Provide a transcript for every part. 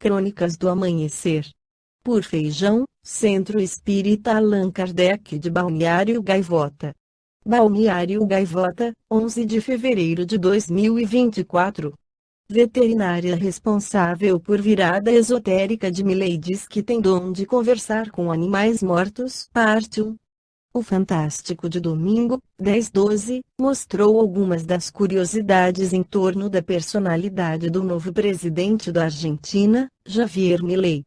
Crônicas do Amanhecer. Por Feijão, Centro Espírita Allan Kardec de Balneário Gaivota. Balneário Gaivota, 11 de fevereiro de 2024. Veterinária responsável por virada esotérica de Milley diz que tem dom de conversar com animais mortos. Parte 1. O Fantástico de domingo, 10/12, mostrou algumas das curiosidades em torno da personalidade do novo presidente da Argentina, Javier Milei.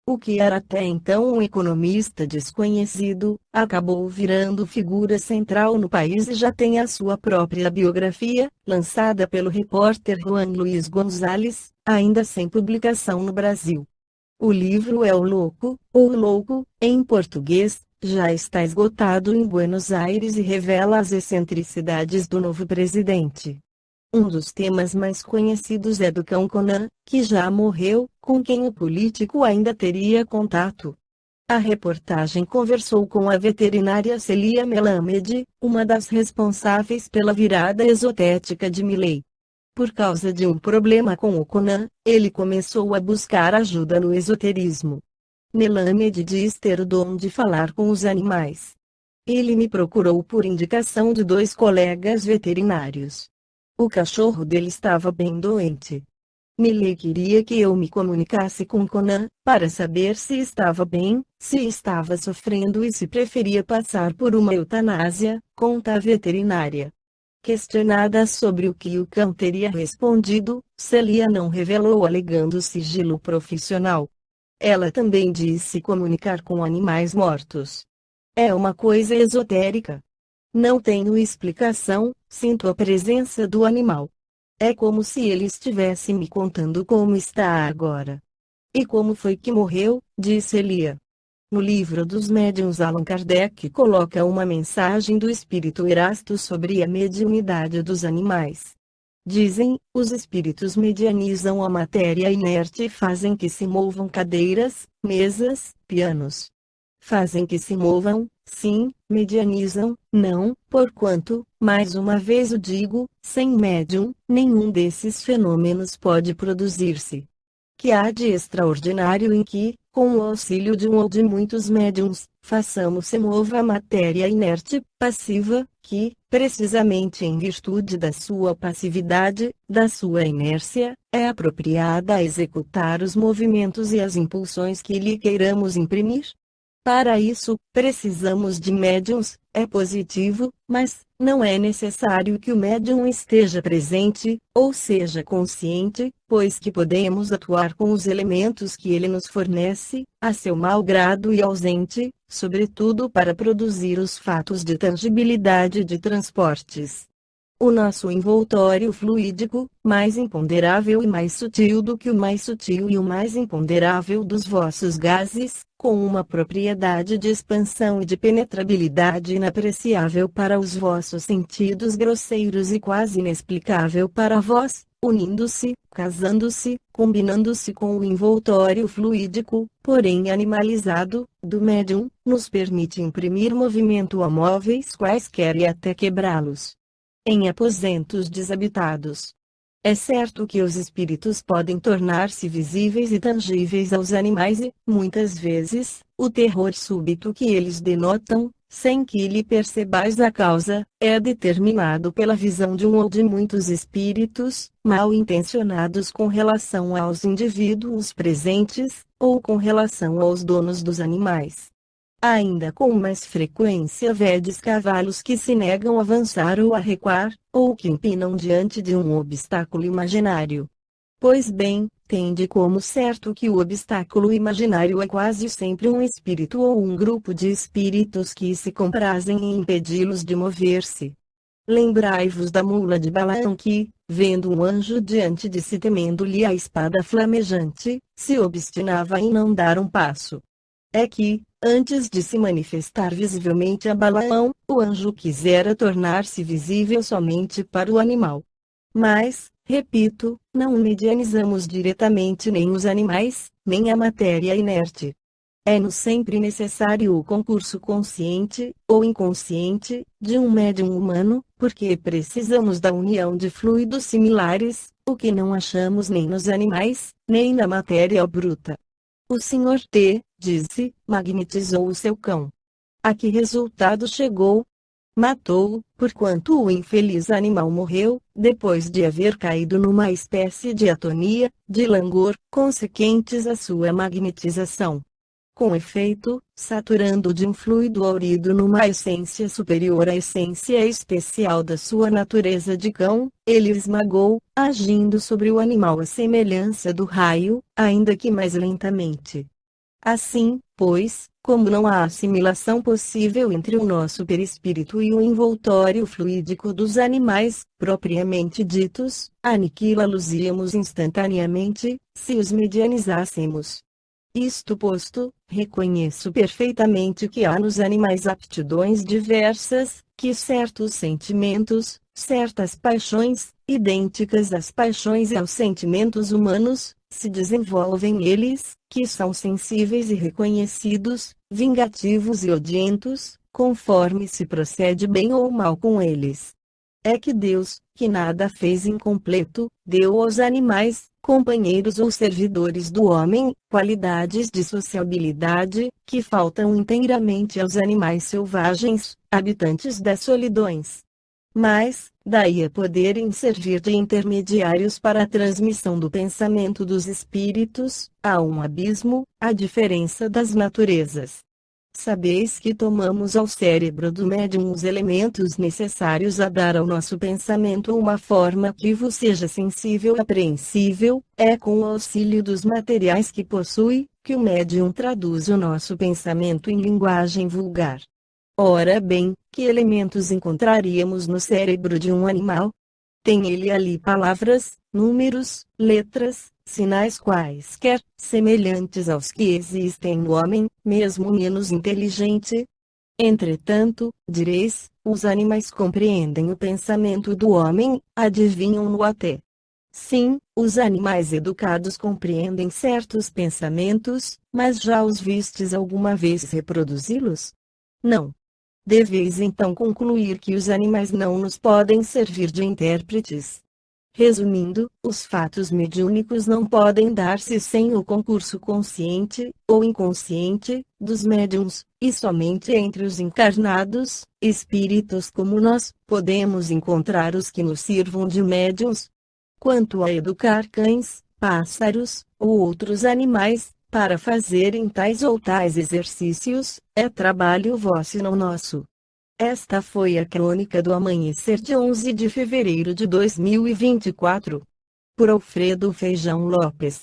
O que era até então um economista desconhecido, acabou virando figura central no país e já tem a sua própria biografia, lançada pelo repórter Juan Luiz Gonzalez, ainda sem publicação no Brasil. O livro é O Louco, ou Louco, em português, já está esgotado em Buenos Aires e revela as excentricidades do novo presidente. Um dos temas mais conhecidos é do cão Conan, que já morreu, com quem o político ainda teria contato. A reportagem conversou com a veterinária Celia Melamed, uma das responsáveis pela virada exotética de Milley. Por causa de um problema com o Conan, ele começou a buscar ajuda no esoterismo. Melamed diz ter o dom de falar com os animais. Ele me procurou por indicação de 2 colegas veterinários. O cachorro dele estava bem doente. Milley queria que eu me comunicasse com Conan, para saber se estava bem, se estava sofrendo e se preferia passar por uma eutanásia, conta a veterinária. Questionada sobre o que o cão teria respondido, Celia não revelou alegando sigilo profissional. Ela também disse comunicar com animais mortos. É uma coisa esotérica. Não tenho explicação, sinto a presença do animal. É como se ele estivesse me contando como está agora. E como foi que morreu, disse Elia. No livro dos médiuns Allan Kardec coloca uma mensagem do espírito Erasto sobre a mediunidade dos animais. Dizem, os espíritos medianizam a matéria inerte e fazem que se movam cadeiras, mesas, pianos. Fazem que se movam, sim, medianizam, não, porquanto, mais uma vez o digo, sem médium, nenhum desses fenômenos pode produzir-se. Que há de extraordinário em que, com o auxílio de um ou de muitos médiums, façamos se mova a matéria inerte, passiva, que, precisamente em virtude da sua passividade, da sua inércia, é apropriada a executar os movimentos e as impulsões que lhe queiramos imprimir? Para isso, precisamos de médiums, é positivo, mas não é necessário que o médium esteja presente, ou seja consciente, pois que podemos atuar com os elementos que ele nos fornece, a seu mau grado e ausente, sobretudo para produzir os fatos de tangibilidade de transportes. O nosso envoltório fluídico, mais imponderável e mais sutil do que o mais sutil e o mais imponderável dos vossos gases, com uma propriedade de expansão e de penetrabilidade inapreciável para os vossos sentidos grosseiros e quase inexplicável para vós, unindo-se, casando-se, combinando-se com o envoltório fluídico, porém animalizado, do médium, nos permite imprimir movimento a móveis quaisquer e até quebrá-los. Em aposentos desabitados. É certo que os espíritos podem tornar-se visíveis e tangíveis aos animais e, muitas vezes, o terror súbito que eles denotam, sem que lhe percebais a causa, é determinado pela visão de um ou de muitos espíritos, mal intencionados com relação aos indivíduos presentes, ou com relação aos donos dos animais. Ainda com mais frequência vedes cavalos que se negam a avançar ou a recuar, ou que empinam diante de um obstáculo imaginário. Pois bem, tende como certo que o obstáculo imaginário é quase sempre um espírito ou um grupo de espíritos que se comprazem em impedi-los de mover-se. Lembrai-vos da mula de Balaão que, vendo um anjo diante de si temendo-lhe a espada flamejante, se obstinava em não dar um passo. É que, antes de se manifestar visivelmente a Balaão, o anjo quisera tornar-se visível somente para o animal. Mas, repito, não medianizamos diretamente nem os animais, nem a matéria inerte. É-nos sempre necessário o concurso consciente, ou inconsciente, de um médium humano, porque precisamos da união de fluidos similares, o que não achamos nem nos animais, nem na matéria bruta. O Sr. T, disse, magnetizou o seu cão. A que resultado chegou? Matou-o, porquanto o infeliz animal morreu, depois de haver caído numa espécie de atonia, de langor, consequentes à sua magnetização. Com efeito, saturando de um fluido aurido numa essência superior à essência especial da sua natureza de cão, ele o esmagou, agindo sobre o animal à semelhança do raio, ainda que mais lentamente. Assim, pois, como não há assimilação possível entre o nosso perispírito e o envoltório fluídico dos animais, propriamente ditos, aniquilá-los-íamos instantaneamente, se os medianizássemos. Isto posto, reconheço perfeitamente que há nos animais aptidões diversas, que certos sentimentos, certas paixões, idênticas às paixões e aos sentimentos humanos, se desenvolvem neles, que são sensíveis e reconhecidos, vingativos e odientos, conforme se procede bem ou mal com eles. É que Deus, que nada fez incompleto, deu aos animais, companheiros ou servidores do homem, qualidades de sociabilidade, que faltam inteiramente aos animais selvagens, habitantes das solidões. Mas, daí a poderem servir de intermediários para a transmissão do pensamento dos espíritos, há um abismo, a diferença das naturezas. Sabeis que tomamos ao cérebro do médium os elementos necessários a dar ao nosso pensamento uma forma que vos seja sensível e apreensível, é com o auxílio dos materiais que possui, que o médium traduz o nosso pensamento em linguagem vulgar. Ora bem, que elementos encontraríamos no cérebro de um animal? Tem ele ali palavras, números, letras, sinais quaisquer, semelhantes aos que existem no homem, mesmo menos inteligente? Entretanto, direis, os animais compreendem o pensamento do homem, adivinham-no até. Sim, os animais educados compreendem certos pensamentos, mas já os vistes alguma vez reproduzi-los? Não. Deveis então concluir que os animais não nos podem servir de intérpretes. Resumindo, os fatos mediúnicos não podem dar-se sem o concurso consciente, ou inconsciente, dos médiuns, e somente entre os encarnados, espíritos como nós, podemos encontrar os que nos sirvam de médiuns. Quanto a educar cães, pássaros, ou outros animais, para fazerem tais ou tais exercícios, é trabalho vosso e não nosso. Esta foi a crônica do amanhecer de 11 de fevereiro de 2024. Por Alfredo Feijão Lopes.